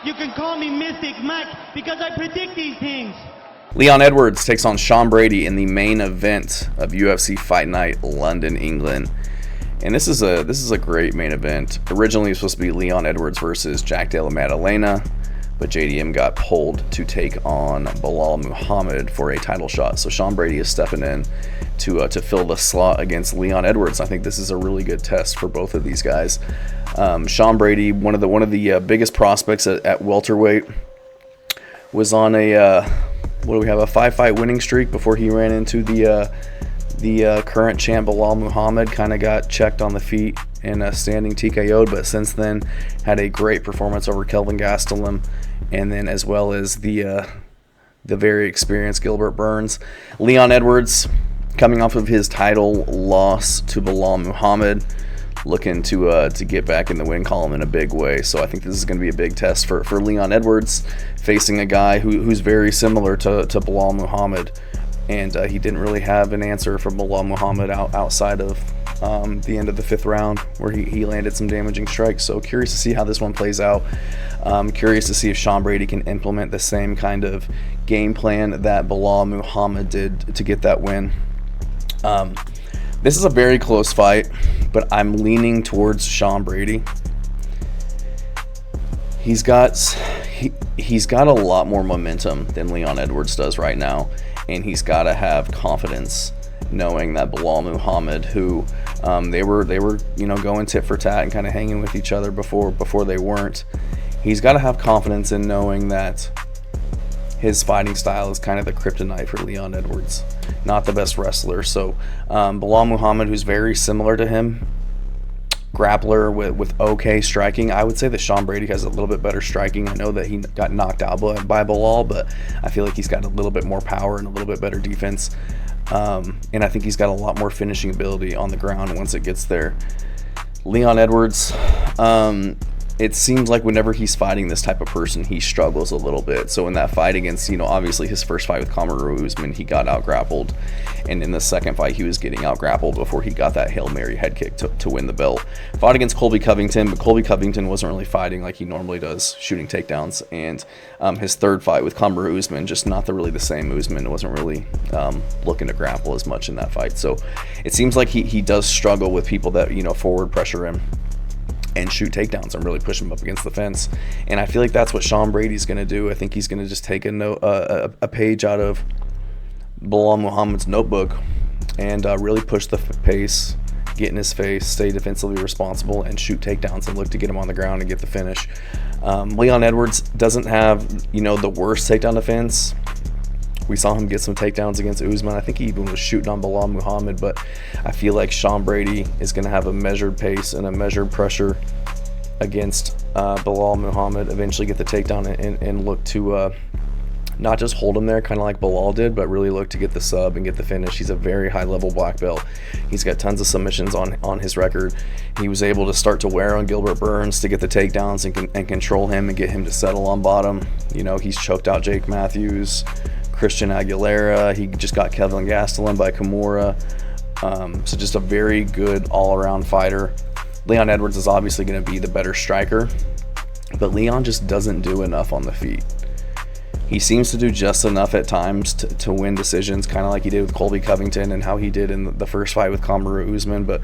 You can call me Mystic Mike because I predict these things. Leon Edwards takes on Sean Brady in the main event of UFC Fight Night London, England. And this is a great main event. Originally it was supposed to be Leon Edwards versus Jack Della Maddalena, but JDM got pulled to take on Belal Muhammad for a title shot. So Sean Brady is stepping in to fill the slot against Leon Edwards. I think this is a really good test for both of these guys. Sean Brady, one of the biggest prospects at welterweight, was on a a 5-fight winning streak before he ran into the current champ Belal Muhammad. Kind of got checked on the feet and standing TKO'd, but since then had a great performance over Kelvin Gastelum, and then as well as the very experienced Gilbert Burns. Leon Edwards, coming off of his title loss to Belal Muhammad, looking to get back in the win column in a big way. So I think this is going to be a big test for Leon Edwards, facing a guy who's very similar to Belal Muhammad. And he didn't really have an answer for Belal Muhammad outside of the end of the 5th round, where he landed some damaging strikes. So curious to see how this one plays out. Curious to see if Sean Brady can implement the same kind of game plan that Belal Muhammad did to get that win. This is a very close fight, but I'm leaning towards Sean Brady. He's got a lot more momentum than Leon Edwards does right now, and he's got to have confidence knowing that Belal Muhammad, who they were going tit for tat and kind of hanging with each other before they weren't. He's got to have confidence in knowing that his fighting style is kind of the kryptonite for Leon Edwards, not the best wrestler. So Belal Muhammad, who's very similar to him, grappler with okay striking. I would say that Sean Brady has a little bit better striking. I know that he got knocked out by Belal, but I feel like he's got a little bit more power and a little bit better defense. And I think he's got a lot more finishing ability on the ground once it gets there. Leon Edwards, it seems like whenever he's fighting this type of person, he struggles a little bit. So in that fight against, obviously his first fight with Kamaru Usman, he got out-grappled. And in the second fight, he was getting out-grappled before he got that Hail Mary head kick to win the belt. Fought against Colby Covington, but Colby Covington wasn't really fighting like he normally does, shooting takedowns. And his third fight with Kamaru Usman, just not really the same Usman. Wasn't really looking to grapple as much in that fight. So it seems like he does struggle with people that, forward pressure him and shoot takedowns and really push him up against the fence. And I feel like that's what Sean Brady's going to do. I think he's going to just take a page out of Belal Muhammad's notebook and really push the pace, get in his face, stay defensively responsible, and shoot takedowns and look to get him on the ground and get the finish. Leon Edwards doesn't have, the worst takedown defense. We saw him get some takedowns against Usman. I think he even was shooting on Belal Muhammad, but I feel like Sean Brady is going to have a measured pace and a measured pressure against Belal Muhammad, eventually get the takedown and look to not just hold him there kind of like Belal did, but really look to get the sub and get the finish. He's a very high-level black belt. He's got tons of submissions on his record. He was able to start to wear on Gilbert Burns to get the takedowns and control him and get him to settle on bottom. He's choked out Jake Matthews, Christian Aguilera. He just got Kelvin Gastelum by Kimura. So just a very good all-around fighter. Leon Edwards is obviously going to be the better striker, but Leon just doesn't do enough on the feet. He seems to do just enough at times to win decisions, kind of like he did with Colby Covington and how he did in the first fight with Kamaru Usman. But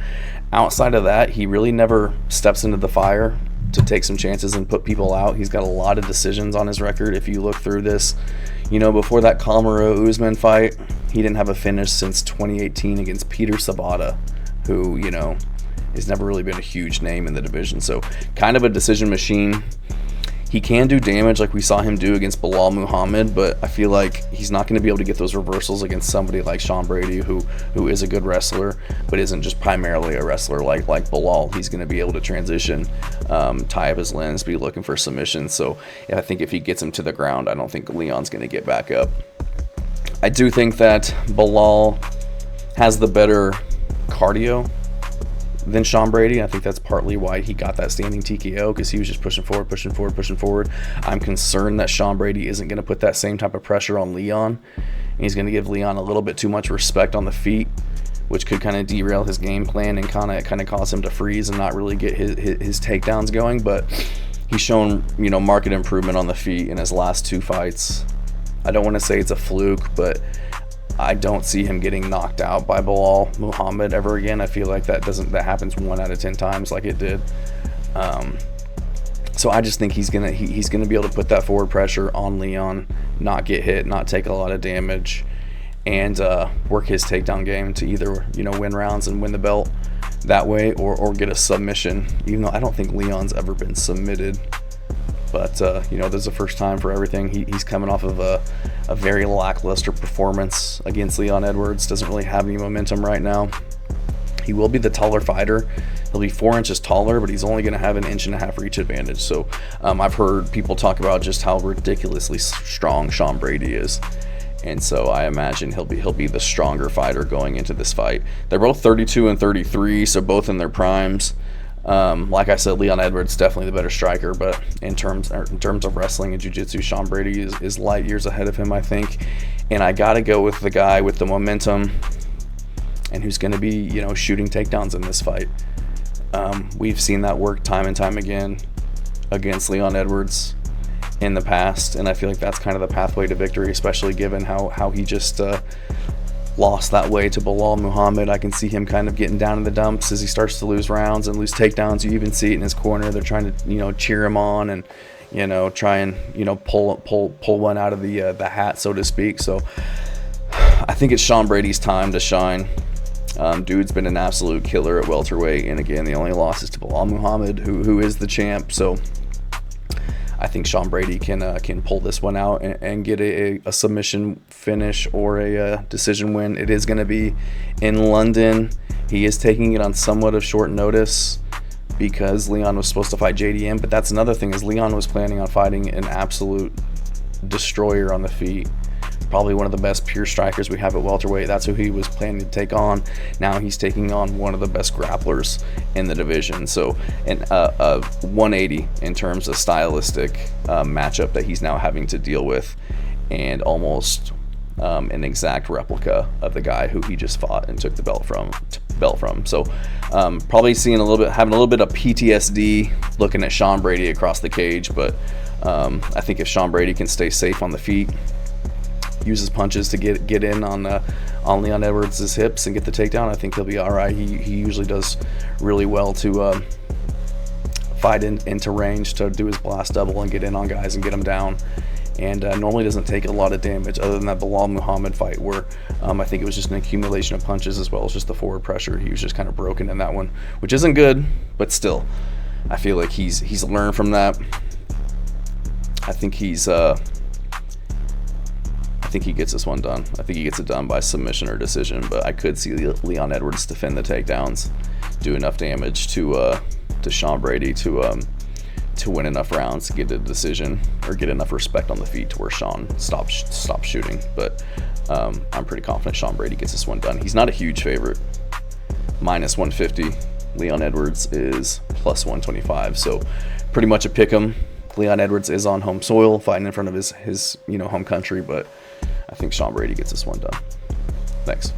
outside of that, he really never steps into the fire to take some chances and put people out. He's got a lot of decisions on his record. If you look through this, before that Kamaru Usman fight, he didn't have a finish since 2018 against Peter Sabata, who, has never really been a huge name in the division. So kind of a decision machine. He can do damage like we saw him do against Belal Muhammad, but I feel like he's not going to be able to get those reversals against somebody like Sean Brady, who is a good wrestler, but isn't just primarily a wrestler like Belal. He's going to be able to transition, tie up his lens, be looking for submissions. So I think if he gets him to the ground, I don't think Leon's going to get back up. I do think that Belal has the better cardio than Sean Brady. I think that's partly why he got that standing TKO, because he was just pushing forward. I'm concerned that Sean Brady isn't going to put that same type of pressure on Leon. He's going to give Leon a little bit too much respect on the feet, which could kind of derail his game plan and kind of cause him to freeze and not really get his takedowns going. But He's shown, market improvement on the feet in his last 2 fights. I don't want to say it's a fluke, but I don't see him getting knocked out by Belal Muhammad ever again. I feel like that happens 1 out of 10 times like it did. So I just think he's gonna be able to put that forward pressure on Leon, not get hit, not take a lot of damage, and work his takedown game to either win rounds and win the belt that way, or get a submission. Even though I don't think Leon's ever been submitted, but this is the first time for everything. He's coming off of a very lackluster performance against Leon Edwards. Doesn't really have any momentum right now. He will be the taller fighter. He'll be 4 inches taller, but he's only going to have an 1.5 inch reach advantage. So I've heard people talk about just how ridiculously strong Sean Brady is. And so I imagine he'll be the stronger fighter going into this fight. They're both 32 and 33, so both in their primes. Like I said, Leon Edwards definitely the better striker, but in terms of wrestling and jiu-jitsu, Sean Brady is light years ahead of him, I think. And I got to go with the guy with the momentum and who's going to be, shooting takedowns in this fight. We've seen that work time and time again against Leon Edwards in the past, and I feel like that's kind of the pathway to victory, especially given how he just lost that way to Belal Muhammad. I can see him kind of getting down in the dumps as he starts to lose rounds and lose takedowns. You even see it in his corner. They're trying to cheer him on and try and pull one out of the hat, so to speak. So I think it's Sean Brady's time to shine. Dude's been an absolute killer at welterweight, and again, the only loss is to Belal Muhammad, who is the champ. So I think Sean Brady can pull this one out and get a submission finish or a decision win. It is going to be in London. He is taking it on somewhat of short notice because Leon was supposed to fight JDM, but that's another thing, is Leon was planning on fighting an absolute destroyer on the feet. Probably one of the best pure strikers we have at welterweight. That's who he was planning to take on. Now he's taking on one of the best grapplers in the division. So a 180 in terms of stylistic matchup that he's now having to deal with, and almost an exact replica of the guy who he just fought and took the belt from. So probably having a little bit of PTSD looking at Sean Brady across the cage. But I think if Sean Brady can stay safe on the feet, use his punches to get in on Leon Edwards' hips and get the takedown, I think he'll be all right. He usually does really well to fight into range, to do his blast double and get in on guys and get them down. And normally doesn't take a lot of damage, other than that Belal Muhammad fight where I think it was just an accumulation of punches as well as just the forward pressure. He was just kind of broken in that one, which isn't good, but still, I feel like he's learned from that. I think he gets this one done. I think he gets it done by submission or decision, but I could see Leon Edwards defend the takedowns, do enough damage to Sean Brady to win enough rounds to get a decision or get enough respect on the feet to where Sean stops shooting. But I'm pretty confident Sean Brady gets this one done. He's not a huge favorite, minus 150. Leon Edwards is plus 125, so pretty much a pick 'em. Leon Edwards is on home soil, fighting in front of his home country, but I think Sean Brady gets this one done. Thanks.